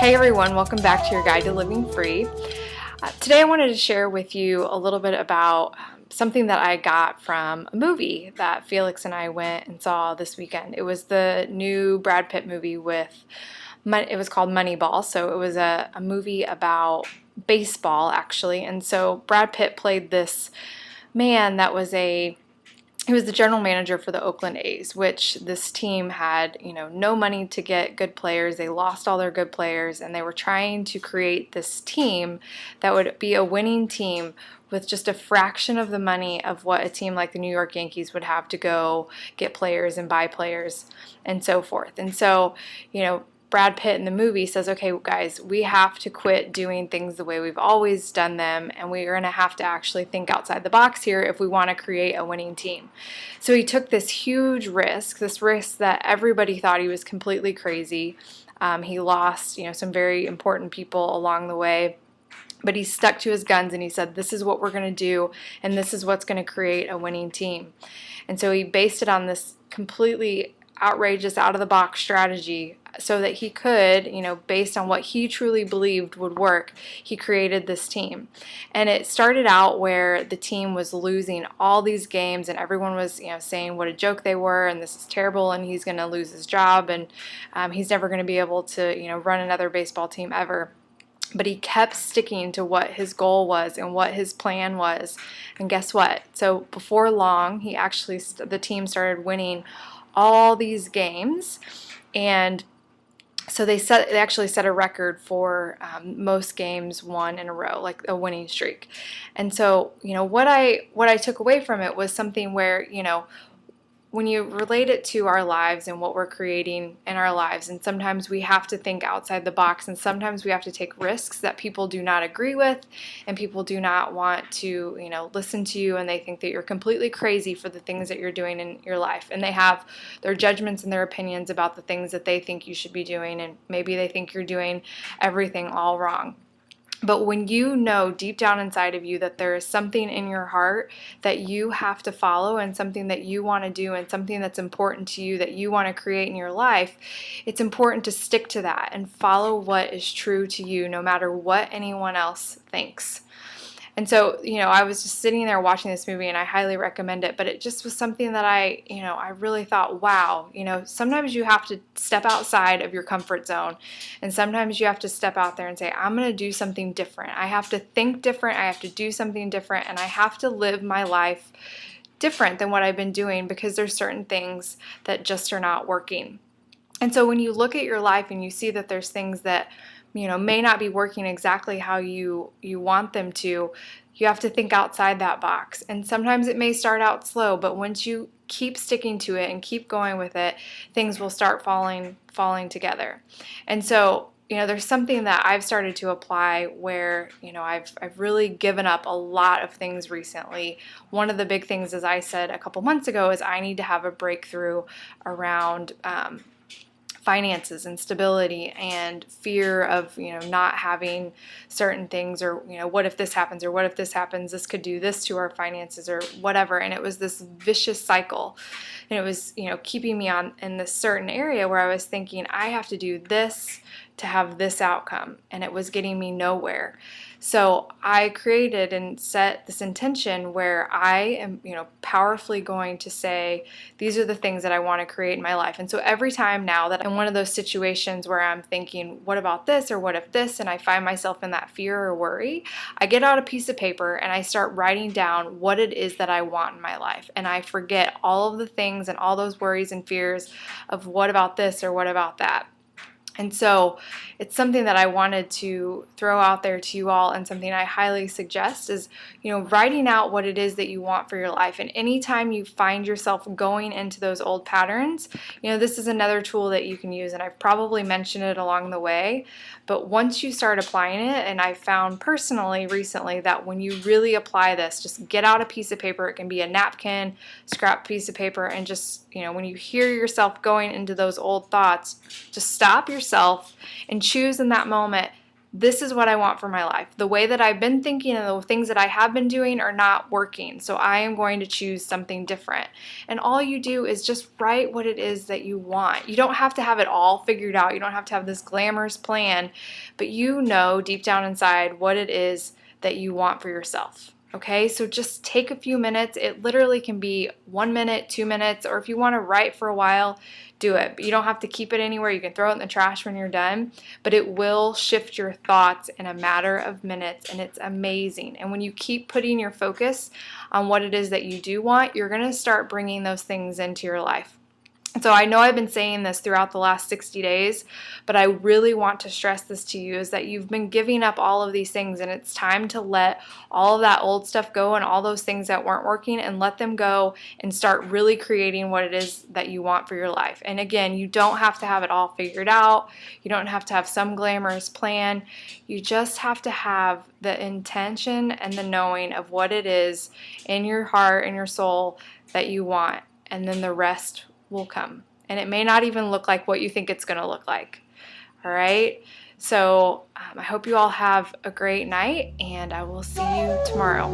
Hey everyone, welcome back to your Guide to Living Free. Today I wanted to share with you a little bit about something that I got from a movie that Felix and I went and saw this weekend. It was the new Brad Pitt movie it was called Moneyball. So it was a movie about baseball actually. And so Brad Pitt played this man that was he was the general manager for the Oakland A's, which this team had, no money to get good players. They lost all their good players, and they were trying to create this team that would be a winning team with just a fraction of the money of what a team like the New York Yankees would have to go get players and buy players and so forth. And so, Brad Pitt in the movie says, okay, guys, we have to quit doing things the way we've always done them, and we're going to have to actually think outside the box here if we want to create a winning team. So he took this huge risk, that everybody thought he was completely crazy. He lost, some very important people along the way. But he stuck to his guns and he said, this is what we're going to do, and this is what's going to create a winning team. And so he based it on this completely outrageous, out-of-the-box strategy so that he could, based on what he truly believed would work, he created this team. And it started out where the team was losing all these games and everyone was, saying what a joke they were and this is terrible and he's going to lose his job and he's never going to be able to, run another baseball team ever. But he kept sticking to what his goal was and what his plan was. And guess what? So before long, the team started winning all these games, and so they actually set a record for most games won in a row, like a winning streak. And so, what I took away from it was something where, when you relate it to our lives and what we're creating in our lives, and sometimes we have to think outside the box, and sometimes we have to take risks that people do not agree with, and people do not want to, listen to you, and they think that you're completely crazy for the things that you're doing in your life, and they have their judgments and their opinions about the things that they think you should be doing, and maybe they think you're doing everything all wrong. But when you know deep down inside of you that there is something in your heart that you have to follow and something that you want to do and something that's important to you that you want to create in your life, it's important to stick to that and follow what is true to you no matter what anyone else thinks. And so, I was just sitting there watching this movie and I highly recommend it, but it just was something that I really thought, wow, sometimes you have to step outside of your comfort zone, and sometimes you have to step out there and say, I'm going to do something different. I have to think different, I have to do something different, and I have to live my life different than what I've been doing because there's certain things that just are not working. And so when you look at your life and you see that there's things that may not be working exactly how you want them to, you have to think outside that box. And sometimes it may start out slow, but once you keep sticking to it and keep going with it, things will start falling together. And so, there's something that I've started to apply where, I've really given up a lot of things recently. One of the big things, as I said a couple months ago, is I need to have a breakthrough around finances and stability and fear of not having certain things, or what if this happens, or what if this happens, this could do this to our finances or whatever. And it was this vicious cycle, and it was keeping me in this certain area where I was thinking I have to do this to have this outcome, and it was getting me nowhere. So I created and set this intention where I am, powerfully going to say, these are the things that I want to create in my life. And so every time now that I'm in one of those situations where I'm thinking, what about this, or what if this, and I find myself in that fear or worry, I get out a piece of paper and I start writing down what it is that I want in my life. And I forget all of the things and all those worries and fears of what about this or what about that. And so it's something that I wanted to throw out there to you all, and something I highly suggest is, writing out what it is that you want for your life. And anytime you find yourself going into those old patterns, this is another tool that you can use, and I've probably mentioned it along the way, but once you start applying it, and I found personally recently that when you really apply this, just get out a piece of paper. It can be a napkin, scrap piece of paper, and just, when you hear yourself going into those old thoughts, just stop yourself and choose in that moment, this is what I want for my life. The way that I've been thinking and the things that I have been doing are not working. So I am going to choose something different. And all you do is just write what it is that you want. You don't have to have it all figured out. You don't have to have this glamorous plan, but you know deep down inside what it is that you want for yourself. Okay, so just take a few minutes. It literally can be 1 minute, 2 minutes, or if you want to write for a while, do it. But you don't have to keep it anywhere. You can throw it in the trash when you're done, but it will shift your thoughts in a matter of minutes, and it's amazing. And when you keep putting your focus on what it is that you do want, you're going to start bringing those things into your life. And so I know I've been saying this throughout the last 60 days, but I really want to stress this to you is that you've been giving up all of these things, and it's time to let all of that old stuff go and all those things that weren't working and let them go and start really creating what it is that you want for your life. And again, you don't have to have it all figured out. You don't have to have some glamorous plan. You just have to have the intention and the knowing of what it is in your heart and your soul that you want, and then the rest will come. And it may not even look like what you think it's going to look like. All right? So I hope you all have a great night, and I will see you tomorrow.